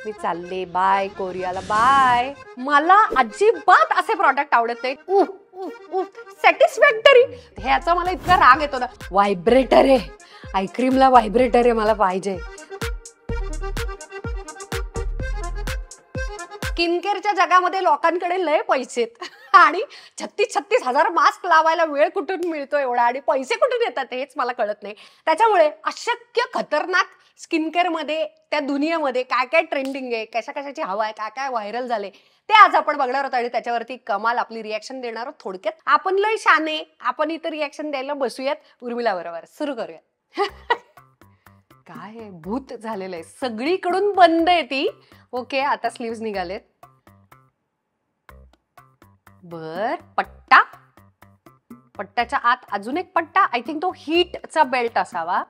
मी चालले बाय कोरियाला बाय. मला अजिबात असे प्रॉडक्ट आवडत नाही. सॅटिस्फॅक्टरी ह्याचा मला इतका राग येतो ना. व्हायब्रेटर आहे, आईस्क्रीमला व्हायब्रेटर आहे, मला पाहिजे. स्किन केअरच्या जगामध्ये लोकांकडे लय पैसे आणि 36,000 मास्क लावायला वेळ कुठून मिळतो एवढा आणि पैसे कुठून येतात हेच मला कळत नाही. त्याच्यामुळे अशक्य खतरनाक स्किन केअर मध्ये त्या दुनियेमध्ये काय काय ट्रेंडिंग आहे, कशा कशाची हवा आहे, काय काय व्हायरल झाले ते आज आपण बघणार आहोत आणि त्याच्यावरती कमाल आपली रिॲक्शन देणार आहोत. थोडक्यात आपण लय शाने, आपण इथं रिॲक्शन द्यायला बसूयात उर्मिला बरोबर. सुरू करूयात. काय भूत झालेलं आहे, सगळीकडून बंद आहे ती. ओके, आता स्लीव्स निघालेत. बर, पट्टा, पट्ट्याच्या आत अजून एक पट्टा. आय थिंक तो हीटचा बेल्ट असावा.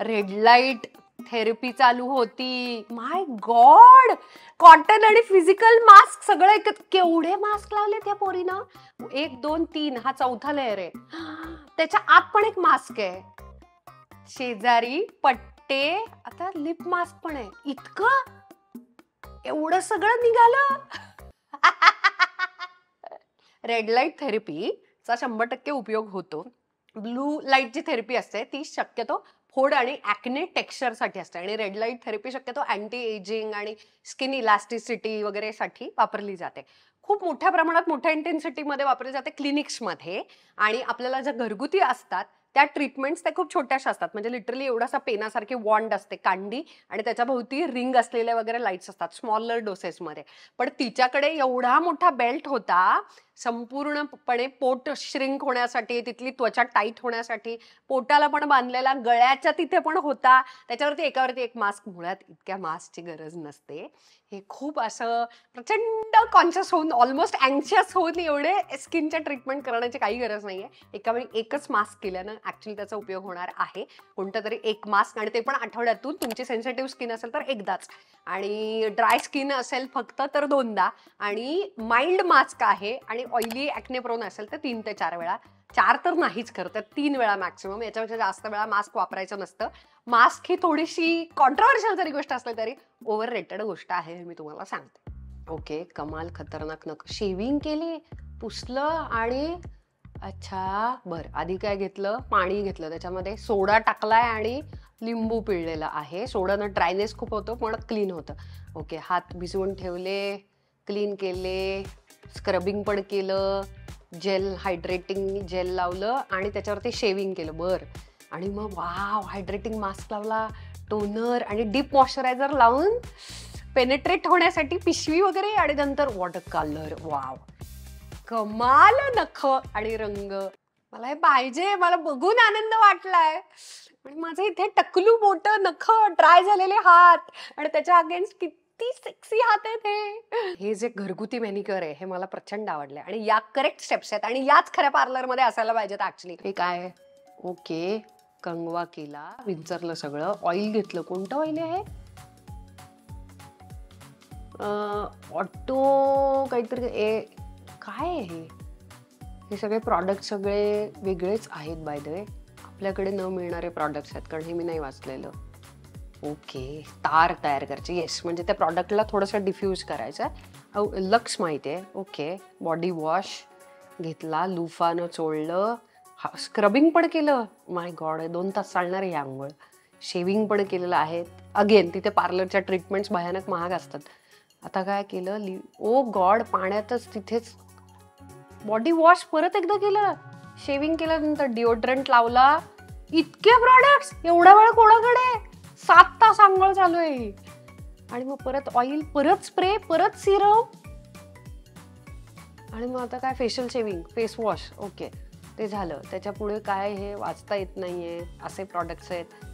रेड लाईट थेरपी चालू होती. माय गॉड, कॉटन आणि फिजिकल मास्क सगळं एकत्र. केवढे मास्क लावले त्या पोरीनं. 1 2 3 हा चौथा लेअर आहे. त्याच्या आत पण एक मास्क आहे. शेजारी पट्टे, आता लिप मास्क पण आहे. इतकं एवढं सगळं निघालं. रेड लाईट थेरपीचा 100% उपयोग होतो. ब्लू लाईटची थेरपी असते ती शक्यतो फोड आणि ऍक्ने टेक्स्चर साठी असते आणि रेड लाईट थेरपी शक्यतो अँटी एजिंग आणि स्किन इलास्टिसिटी वगैरे साठी वापरली जाते. खूप मोठ्या प्रमाणात मोठ्या इंटेन्सिटी मध्ये वापरली जाते क्लिनिक्स मध्ये. आणि आपल्याला ज्या घरगुती असतात त्या ट्रीटमेंट्स त्या खूप छोट्याशा असतात. म्हणजे लिटरली एवढासा पेनासारखी वॉन्ड असते कांडी आणि त्याच्या भोवती रिंग असलेले वगैरे लाईट्स असतात स्मॉलर डोसेसमध्ये. पण तिच्याकडे एवढा मोठा बेल्ट होता संपूर्णपणे पोट श्रिंक होण्यासाठी, तिथली त्वचा टाईट होण्यासाठी. पोटाला पण बांधलेला, गळ्याच्या तिथे पण होता. त्याच्यावरती एकावरती एक मास्क. मुळात इतक्या मास्कची गरज नसते. हे खूप असं प्रचंड कॉन्शियस होऊन, ऑलमोस्ट अँक्शियस होऊन एवढे स्किनच्या ट्रीटमेंट करण्याची काही गरज नाहीये. एकावेळी एकच मास्क केल्यानं ऍक्च्युअली त्याचा उपयोग होणार आहे. कोणतं तरी एक मास्क, आणि ते पण आठवड्यातून. तुमची सेन्सिटिव्ह स्किन असेल तर एकदाच, आणि ड्राय स्किन असेल फक्त तर 2दा, आणि माइल्ड मास्क आहे आणि ऑइली ऍक्ने प्रोन असेल तर 3 ते 4 वेळा. 4 तर नाहीच खरं तर 3 वेळा मॅक्सिमम. याच्यापेक्षा जास्त वेळा मास्क वापरायचं नसतं. मास्क ही थोडीशी कॉन्ट्रोवर्शियल जरी गोष्ट असली तरी ओव्हर रेटेड गोष्ट आहे, हे मी तुम्हाला सांगते. ओके, कमाल खतरनाक. नक शेविंग केली, पुसलं, आणि अच्छा बरं, आधी काय घेतलं, पाणी घेतलं, त्याच्यामध्ये सोडा टाकलाय आणि लिंबू पिळलेला आहे. सोडानं ड्रायनेस खूप होतो पण क्लीन होतं. ओके, हात भिजवून ठेवले, क्लीन केले, स्क्रबिंग पण केलं, जेल हायड्रेटिंग जेल लावलं आणि त्याच्यावरती शेविंग केलं. बरं, आणि मग वाव, हायड्रेटिंग मास्क लावला, टोनर आणि डीप मॉइश्चरायझर लावून पेनेट्रेट होण्यासाठी पिशवी वगैरे, आणि नंतर वॉटर कलर. वाव, कमाल. नख आणि रंग मला हे पाहिजे, मला बघून आनंद वाटलाय. आणि माझे इथे टकलू बोट, नख, ड्राय झालेले हात, आणि त्याच्या अगेन्स्ट किती सेक्सी हात आहेत. हे जे घरगुती मॅनिक्युअर आहे हे मला प्रचंड आवडले आणि या करेक्ट स्टेप्स आहेत आणि याच खऱ्या पार्लर मध्ये असायला पाहिजेत ऍक्च्युली. हे काय, ओके, कंगवा केला, विंचरलं सगळं, ऑइल घेतलं. कोणतं ऑइल आहे? ऑटो काहीतरी. काय आहे हे सगळे प्रॉडक्ट सगळे वेगळेच आहेत बाय द वे. आपल्याकडे न मिळणारे प्रॉडक्ट्स आहेत कारण हे मी नाही वाचलेलं. ओके, तार तयार करायची. येस, म्हणजे त्या प्रॉडक्टला थोडंसं डिफ्यूज करायचं. लक्स माहिती आहे. ओके, बॉडी वॉश घेतला, लुफानं चोळलं, स्क्रबिंग पण केलं. माय गॉड, 2 तास चालणार आहे ही आंघोळ. शेविंग पण केलेलं आहे. अगेन तिथे पार्लरच्या ट्रीटमेंट्स भयानक महाग असतात. आता काय केलं, ओ गॉड, पाण्यातच तिथेच बॉडी वॉश परत एकदा केलं, शेविंग केल्यानंतर डिओड्रंट लावला. इतके प्रॉडक्ट्स एवढा वेळ कोणाकडे? 7 तास आंघोळ चालू आहे. आणि मग परत ऑइल, परत स्प्रे, परत सिरम, आणि मग आता काय, facial shaving, face wash. Okay, ते झालं. त्याच्या पुढे काय, हे वाचता येत नाहीये असे प्रॉडक्ट्स आहेत.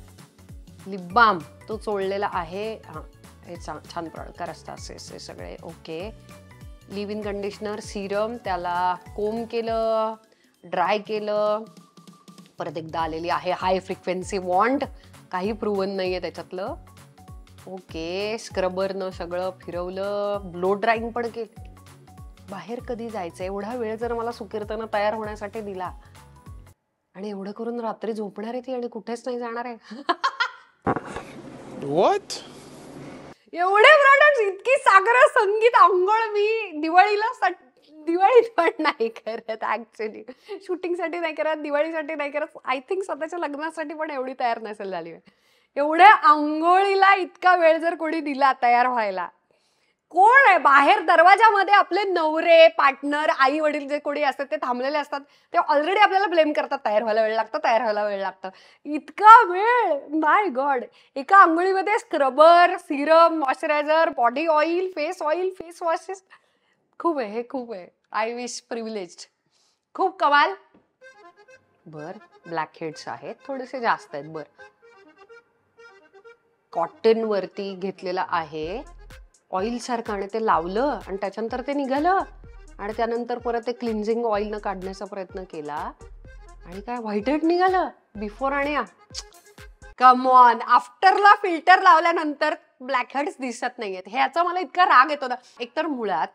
लिप बाम तो चोळलेला आहे. हां, हे छान प्रॉडक्ट असतात असे सगळे. Okay, live in conditioner, Serum, त्याला कोम केलं, ड्राय केलं. परत एकदा आलेली आहे हाय फ्रिक्वेन्सी वॉन्ड, काही प्रूव्हन नाहीये त्याच्यातलं. ओके, स्क्रबरनं सगळं फिरवलं, ब्लो ड्राईंग पण केलं. बाहेर कधी जायचं, एवढा वेळ जर मला सुकीर्तनं तयार होण्यासाठी दिला आणि एवढं करून रात्री झोपणार आहे ती आणि कुठेच नाही जाणार आहे. What? एवढे इतकी सागर संगीत अंघोळ मी दिवाळीत पण नाही करत ऍक्च्युली. शूटिंगसाठी नाही करत, दिवाळीसाठी नाही करत. आय थिंक स्वतःच्या लग्नासाठी पण एवढी तयार नसेल झाली. एवढ्या अंघोळीला इतका वेळ जर कोणी दिला तयार व्हायला, कोण आहे बाहेर दरवाजामध्ये आपले नवरे, पार्टनर, आई वडील जे कोणी असतात ते थांबलेले असतात, ते ऑलरेडी आपल्याला ब्लेम करतात, तयार व्हायला वेळ लागतं, तयार व्हायला वेळ लागतं. इतका वेळ, माय गॉड. एका अंघोळीमध्ये scrubber, serum, moisturiser, body oil, face washes, खूप आहे हे, खूप आहे. I wish privileged. खूप कमाल. बर, ब्लॅक हेड्स आहेत, थोडेसे जास्त आहेत. बर, कॉटन वरती घेतलेलं आहे ऑइल सारखं, आणि ते लावलं आणि त्याच्यानंतर ते निघालं, आणि त्यानंतर परत ते क्लिन्झिंग ऑइल न काढण्याचा प्रयत्न केला, आणि काय व्हाईट हेड निघालं बिफोर आणि कम ऑन. आफ्टरला फिल्टर लावल्यानंतर ब्लॅक हेड्स दिसत नाहीयेत. ह्याचा मला इतका राग येतो ना. एकतर मुळात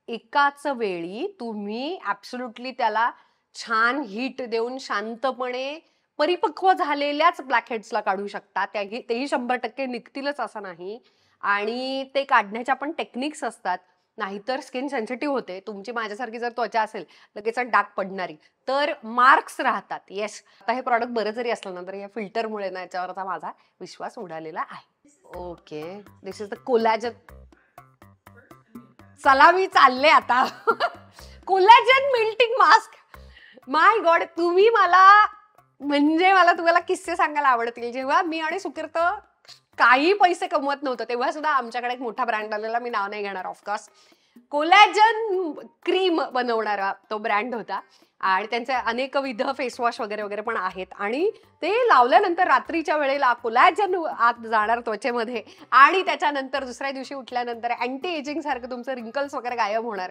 एकाच वेळी तुम्ही ऍब्सोल्युटली त्याला छान हीट देऊन शांतपणे परिपक्व झालेल्याच ब्लॅक हेड्सला काढू शकता. तेही 100% निघतीलच असं नाही, आणि ते काढण्याच्या पण टेक्निक्स असतात. नाहीतर स्किन सेन्सिटिव्ह होते. तुमची माझ्यासारखी जर त्वचा असेल लगेच डाग पडणारी, तर मार्क्स राहतात. येस, आता हे प्रॉडक्ट बरं जरी असलं ना, तर या फिल्टरमुळे ना याच्यावरचा माझा विश्वास उडालेला आहे. Okay, this is the collagen. चला मी चालले आता. Collagen melting mask. My god, मला तुम्हाला किस्से सांगायला आवडतील. जेव्हा मी आणि सुकीर्त काही पैसे कमवत नव्हतं तेव्हा सुद्धा आमच्याकडे एक मोठा ब्रँड आलेला, मी नाव नाही घेणार ऑफकोर्स. कोलॅजन क्रीम बनवणारा तो ब्रँड होता, आणि त्यांचे अनेकविध फेसवॉश वगैरे वगैरे पण आहेत. आणि ते लावल्यानंतर रात्रीच्या वेळेला कोलॅजन आत जाणार त्वचेमध्ये, आणि त्याच्यानंतर दुसऱ्या दिवशी उठल्यानंतर अँटी एजिंग सारखं तुमचं रिंकल्स वगैरे गायब होणार.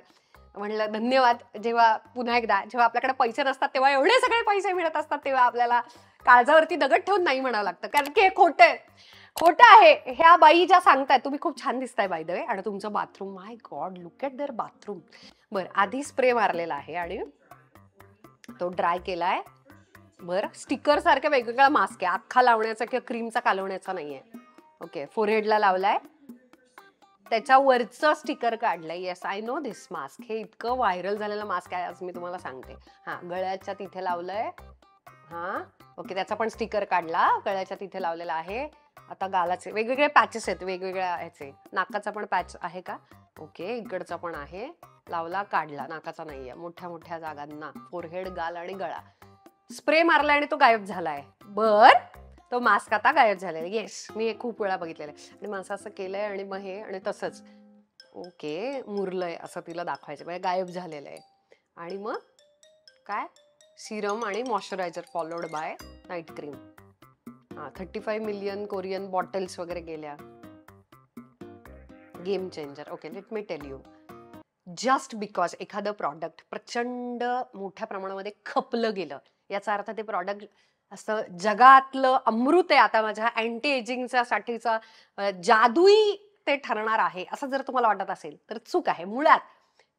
म्हणलं धन्यवाद. जेव्हा पुन्हा एकदा जेव्हा आपल्याकडे पैसे नसतात तेव्हा एवढे सगळे पैसे मिळत असतात, तेव्हा आपल्याला काळजावरती दगड ठेवून नाही म्हणावं लागतं, कारण की हे खोटं आहे. ह्या बाई ज्या सांगताय, तुम्ही खूप छान दिसताय बाय द वे, आणि तुमचं bathroom, my god, look at their bathroom. बरं, आधी स्प्रे मारलेला आहे आणि तो ड्राय केलाय. बरं, स्टिकर सारख्या वेगवेगळा मास्क आहे, अख्खा लावण्याचा किंवा क्रीमचा कालवण्याचा नाहीये. ओके, फोरहेडला लावलाय, त्याच्यावरचं स्टिकर काढलंय. Yes, I know this mask. हे इतकं व्हायरल झालेलं मास्क आहे, आज मी तुम्हाला सांगते. हा, गळ्याच्या तिथे लावलंय. हा, ओके, त्याचा पण स्टिकर काढला, गळ्याच्या तिथे लावलेला आहे. आता गालाचे वेगवेगळे पॅचेस आहेत, वेगवेगळ्या ह्याचे. नाकाचा पण पॅच आहे का? ओके, इकडचा पण आहे. लावला, काढला. नाकाचा नाहीये, मोठ्या मोठ्या जागांना, फोरहेड, गाल आणि गळा. स्प्रे मारलाय आणि तो गायब झालाय. बर, तो मास्क आता गायब झालेला. येस, मी हे खूप वेळा बघितलेलं आहे. आणि मग असं केलंय, आणि मग हे, आणि तसंच ओके मुरलंय असं तिला दाखवायचं, म्हणजे गायब झालेलं आहे. आणि मग काय, सिरम आणि moisturiser followed by night cream. 35 million Korean bottles वगैरे गेल्या. Game changer. Okay, let me tell you, just because एखादं प्रॉडक्ट प्रचंड मोठ्या प्रमाणामध्ये खपलं गेलं, याचा अर्थ ते प्रॉडक्ट असं जगातलं अमृत आहे, आता माझ्या अँटी एजिंगच्या साठीचा जादुई ते ठरणार आहे, असं जर तुम्हाला वाटत असेल तर चूक आहे. मुळात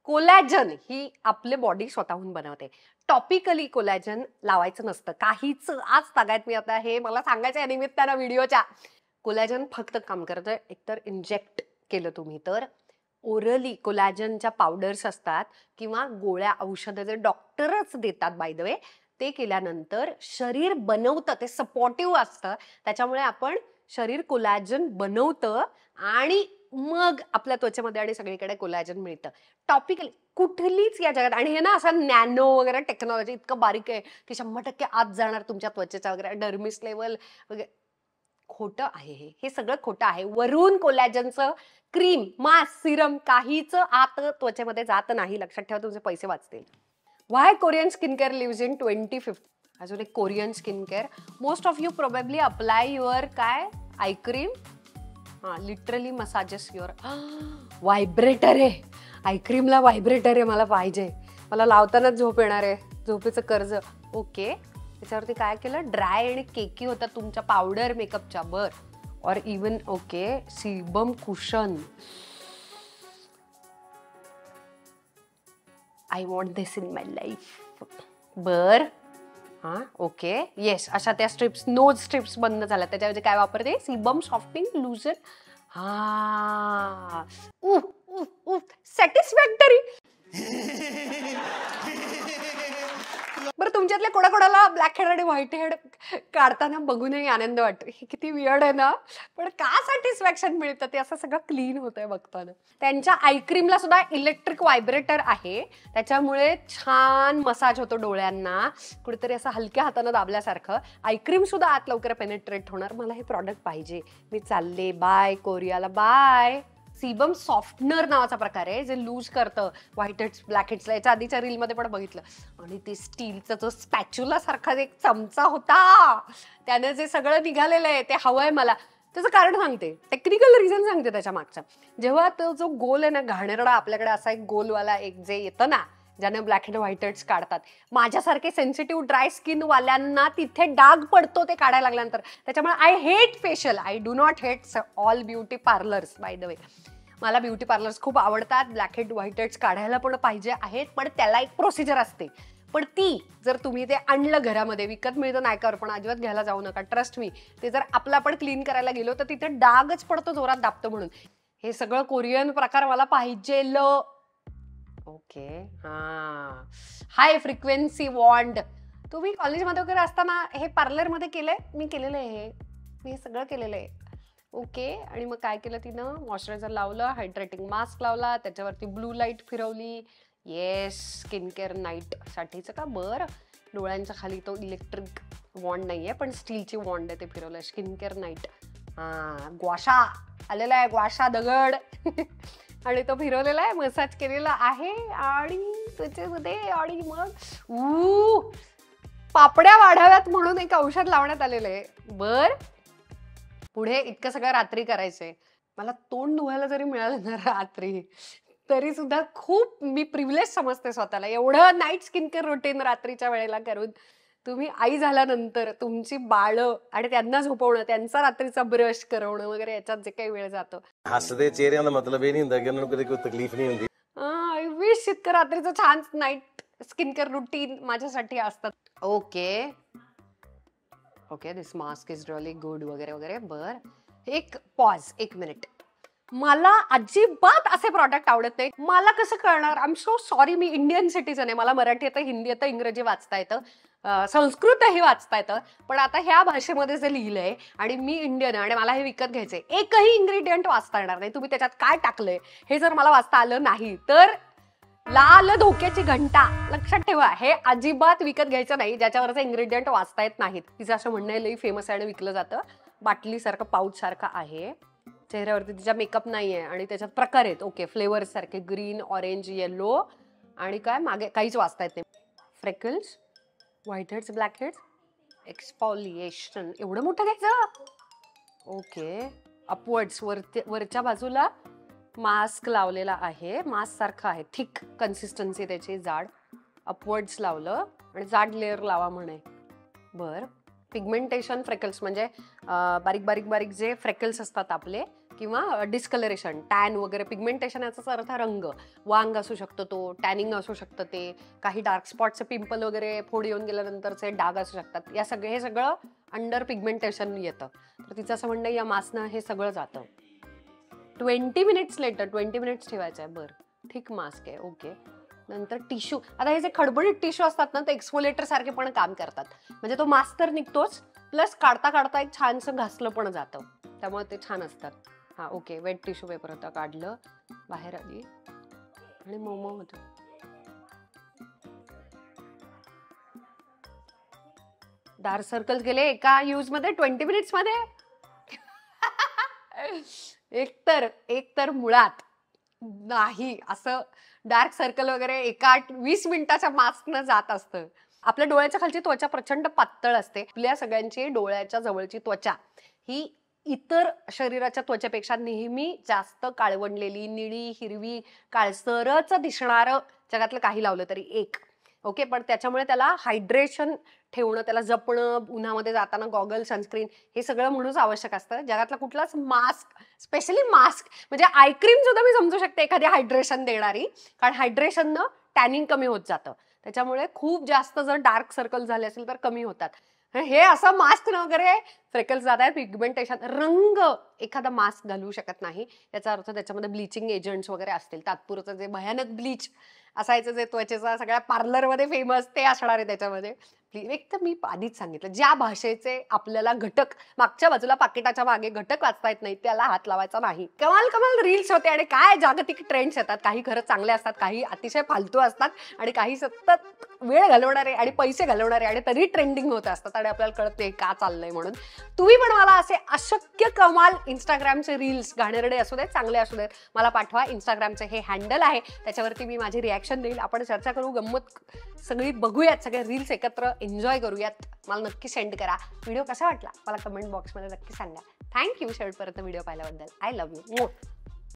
कोलॅजन ही आपले बॉडी स्वतःहून बनवते. टॉपिकली कोलॅजन लावायचं नसतं काहीच. आज तागायत मी आता हे मला सांगायचं या निमित्तानं व्हिडिओच्या. कोलॅजन फक्त काम करतं एकतर इंजेक्ट केलं तुम्ही तर, ओरली कोलॅजनच्या पावडर्स असतात किंवा गोळ्या, औषधं जे डॉक्टरच देतात बाय द वे, ते केल्यानंतर शरीर बनवतं, ते सपोर्टिव्ह असतं, त्याच्यामुळे आपण शरीर कोलॅजन बनवतं आणि मग आपल्या त्वचेमध्ये आणि सगळीकडे कोलॅजन मिळतं. टॉपिकली कुठलीच या जगात, आणि हे ना असं नॅनो वगैरे टेक्नॉलॉजी इतकं बारीक आहे की 100% आत जाणार तुमच्या त्वचेच्या वगैरे डर्मिस लेवल वगैरे. खोटं आहे हे सगळं खोटं आहे. वरून कोलॅजनचं क्रीम, मास्क, सिरम काहीच आत त्वचेमध्ये जात नाही. लक्षात ठेवा, तुमचे पैसे वाचतील. Why Korean skin care lives in 2050. अजून एक Korean skin care. Most of you probably apply your काय eye cream, literally massages your. Vibrator आहे आयक्रीमला, व्हायब्रेटर आहे. मला पाहिजे, मला लावतानाच झोप येणार आहे, झोपेचं कर्ज. ओके, त्याच्यावरती काय केलं, ड्राय आणि केकी होता तुमच्या पावडर मेकअपच्या. बर, और even okay, sebum cushion. I want this in my life. बर, ओके, येस, अशा त्या स्ट्रिप्स, नोज स्ट्रिप्स बंद झाल्या. त्याच्याऐवजी काय वापरते, सीबम सॉफ्टिंग लुजन. सॅटिस्फॅक्टरी. बरं, तुमच्यातल्या कोणाकोणाला ब्लॅक हेड आणि व्हाईट हेड काढताना बघूनही आनंद वाटतो. हे किती वियर्ड आहे ना, पण का सॅटिस्फॅक्शन मिळतं ते असं सगळं क्लीन होतंय बघताना. त्यांच्या आय क्रीमला सुद्धा इलेक्ट्रिक व्हायब्रेटर आहे, त्याच्यामुळे छान मसाज होतो डोळ्यांना, कुठेतरी असं हलक्या हातानं दाबल्यासारखं. आय क्रीम सुद्धा आत लवकर पेनेट्रेट होणार. मला हे प्रॉडक्ट पाहिजे. मी चालले. बाय कोरियाला, बाय. सीबम सॉफ्टनर नावाचा प्रकार आहे जे लूज करतं व्हाईट हेड्स ब्लॅक हेड्सला. याच्या आधीच्या रीलमध्ये पण बघितलं. आणि ते स्टीलचा जो स्पॅच्युला सारखा एक चमचा होता, त्यानं जे सगळं निघालेलं आहे ते हवंय मला. त्याचं कारण सांगते, टेक्निकल रिझन सांगते त्याच्या मागचा. जेव्हा तो जो गोल आहे ना घाणेरडा, आपल्याकडे असा एक गोलवाला एक जे येतं ना ज्याने ब्लॅक हेड व्हाईट हेड्स काढतात, माझ्यासारखे सेन्सिटिव्ह ड्राय स्किन वाल्यांना तिथे डाग पडतो ते काढायला लागल्यानंतर. त्याच्यामुळे I hate facial. I do not hate all beauty parlours by the way. मला ब्युटी पार्लर्स खूप आवडतात. ब्लॅक हेड व्हाईट हेड्स काढायला पण पाहिजे आहेत, पण त्याला एक प्रोसिजर असते. पण ती जर तुम्ही ते आणलं घरामध्ये, विकत मिळतं नायकावर, पण अजिबात घ्यायला जाऊ नका. ट्रस्ट मी, ते जर आपलं आपण क्लीन करायला गेलो तर तिथे डागच पडतो जोरात दाबतो म्हणून. हे सगळं कोरियन प्रकार मला पाहिजे. ओके, हा हाय फ्रिक्वेन्सी वॉन्ड. तुम्ही कॉलेजमध्ये वगैरे असताना हे पार्लरमध्ये केलंय? मी केलेलं आहे. मी हे सगळं केलेलं आहे. ओके. आणि मग काय केलं तिनं? मॉइश्चरायझर लावलं, हायड्रेटिंग मास्क लावला, त्याच्यावरती ब्लू लाईट फिरवली. येस, स्किन केअर नाईट साठीचं का? बरं. डोळ्यांच्या खाली तो इलेक्ट्रिक वॉन्ड नाहीये, पण स्टीलची वॉन्ड आहे, ते फिरवलं. Skin care night. हां, ग्वाशा आलेला आहे, ग्वाशा दगड. आणि तो फिरवलेला आहे, मसाज केलेला आहे आणि त्याच्यामध्ये. आणि मग पापड्या वाढाव्यात म्हणून एक औषध लावण्यात आलेलं आहे. बर, पुढे इतकं सगळं रात्री करायचंय. मला तोंड धुवायला जरी मिळालं ना रात्री, तरी सुद्धा खूप मी प्रिव्हिलेज समजते स्वतःला. एवढं नाईट स्किन केअर रुटीन रात्रीच्या वेळेला करून. तुम्ही आई झाल्यानंतर तुमची बाळं आणि त्यांना झोपवणं, त्यांचा रात्रीचा ब्रश करवणं वगैरे, याच्यात जे काही वेळ जातो. हसदे चेहरे का मतलब ये नहीं होता कि उनको कोई तकलीफ नहीं होती. आय विश इतकं रात्रीचं छान नाईट स्किन केअर रुटीन माझ्यासाठी असतात. Okay okay, this mask is really good वगैरे वगैरे. बर, एक पॉज, 1 मिनिट. मला अजिबात असे प्रॉडक्ट आवडत नाही. मला कसं कळणार? I am so sorry. Me Indian citizen आहे. मला मराठी येतं, हिंदी येतं, इंग्रजी वाचता येतं, संस्कृतही वाचता येतं. पण आता ह्या भाषेमध्ये जे लिहिलंय आणि मी इंडियन आणि मला हे विकत घ्यायचंय, एकही इन्ग्रेडियंट वाचता येणार नाही. तुम्ही त्याच्यात काय टाकलंय हे जर मला वाचता आलं नाही तर लाल धोक्याची घंटा. लक्षात ठेवा, हे अजिबात विकत घ्यायचं नाही ज्याच्यावरचे इन्ग्रेडियंट वाचता येत नाहीत. तिचं असं म्हणणं आहे लई फेमस आहे आणि विकलं जातं. बाटलीसारखं पाऊच सारखं आहे. चेहऱ्यावरती तिच्या मेकअप नाहीये आणि त्याच्यात प्रकार आहेत. ओके, फ्लेवर्स सारखे ग्रीन, ऑरेंज, येलो आणि काय मागे काहीच वाचता येत नाही. Freckles, white heads, black heads, exfoliation. एवढं मोठं घ्यायचं? ओके. अपवर्ड्स, वरच्या बाजूला मास्क लावलेला आहे. मास्क सारखं आहे, थिक कन्सिस्टन्सी त्याची, जाड. अपवर्ड्स लावलं आणि जाड लेअर लावा म्हणे. बर. पिगमेंटेशन, फ्रेकल्स म्हणजे बारीक बारीक बारीक जे फ्रेकल्स असतात आपले, किंवा डिस्कलरेशन, टॅन वगैरे. पिगमेंटेशन याचाच अर्थ रंग. वांग असू शकतो तो, टॅनिंग असू शकतं ते, काही डार्क स्पॉटचे पिंपल वगैरे, फोड येऊन गेल्यानंतरचे डाग असू शकतात. हे सगळं अंडर पिगमेंटेशन येतं. तर तिचं असं म्हणणं या मास्कनं हे सगळं जातं. 20 मिनिट्स लेटर, 20 मिनिट्स ठेवायचं आहे. बरं, ठीक मास्क आहे. ओके. नंतर टिश्यू. आता हे जे खडबडीत टिश्यू असतात ना, ते एक्सफोलेटर सारखे पण काम करतात. म्हणजे तो मास्क तर निघतोच, प्लस काढता काढता एक छानसं घासलं पण जातं, त्यामुळे ते छान असतात. हा, ओके. वेट टिश्यू पेपर होता, काढलं, बाहेर आली आणि मोमो होतं. डार्क सर्कल्स गेले एका यूज मध्ये 20 मिनिट्स मध्ये. एकतर मुळात नाही असं डार्क सर्कल वगैरे एका 20 मिनिटाच्या मास्कनं जात असतं. आपल्या डोळ्याच्या खालची त्वचा प्रचंड पातळ असते. आपल्या सगळ्यांची डोळ्याच्या जवळची त्वचा ही इतर शरीराच्या त्वचेपेक्षा नेहमी जास्त काळवंडलेली, निळी, हिरवी, काळसरच दिसणारं जगातलं काही लावलं तरी एक. ओके. पण त्याच्यामुळे त्याला हायड्रेशन ठेवणं, त्याला जपणं, उन्हामध्ये जाताना गॉगल, सनस्क्रीन हे सगळं म्हणूनच आवश्यक असतं. जगातला कुठलाच मास्क, स्पेशली मास्क म्हणजे आय क्रीम सुद्धा मी समजू शकते एखादी हायड्रेशन देणारी, कारण हायड्रेशननं टॅनिंग कमी होत जातं. त्याच्यामुळे खूप जास्त जर डार्क सर्कल झाले असेल तर कमी होतात. हे असं मास्क वगैरे फ्रेकल्स जात आहे, पिगमेंटेशन, रंग एखादा मास्क घालू शकत नाही. याचा अर्थ त्याच्यामध्ये ब्लिचिंग एजंट्स वगैरे असतील. तात्पुरतं जे भयानक ब्लीच असायचं, जे त्वचेचा सगळ्या पार्लरमध्ये फेमस, ते असणार आहे त्याच्यामध्ये. एक तर मी आधीच सांगितलं, ज्या भाषेचे आपल्याला घटक मागच्या बाजूला पाकिटाच्या मागे घटक वाचता येत नाही त्याला हात लावायचा नाही. कमाल कमाल रील्स होते आणि काय जागतिक ट्रेंड्स येतात. काही खरंच चांगले असतात, काही अतिशय फालतू असतात आणि काही सतत वेळ घालवणारे आणि पैसे घालवणारे आणि तरी ट्रेंडिंग होत असतात आणि आपल्याला कळत नाही का चाललंय म्हणून. तुम्ही पण मला असे अशक्य कमाल इंस्टाग्रामचे रील्स, घाणेरडे असू देत चांगले असू देत, मला पाठवा. इंस्टाग्रामचे हे हँडल आहे, त्याच्यावरती मी माझी रिॲक्शन देईल. आपण चर्चा करू, गंमत सगळी बघूयात, सगळे रील्स एकत्र एन्जॉय करूयात. मला नक्की सेंड करा. व्हिडिओ कसा वाटला मला कमेंट बॉक्समध्ये नक्की सांगा. थँक्यू शेवटपर्यंत व्हिडिओ पाहिल्याबद्दल. I love you.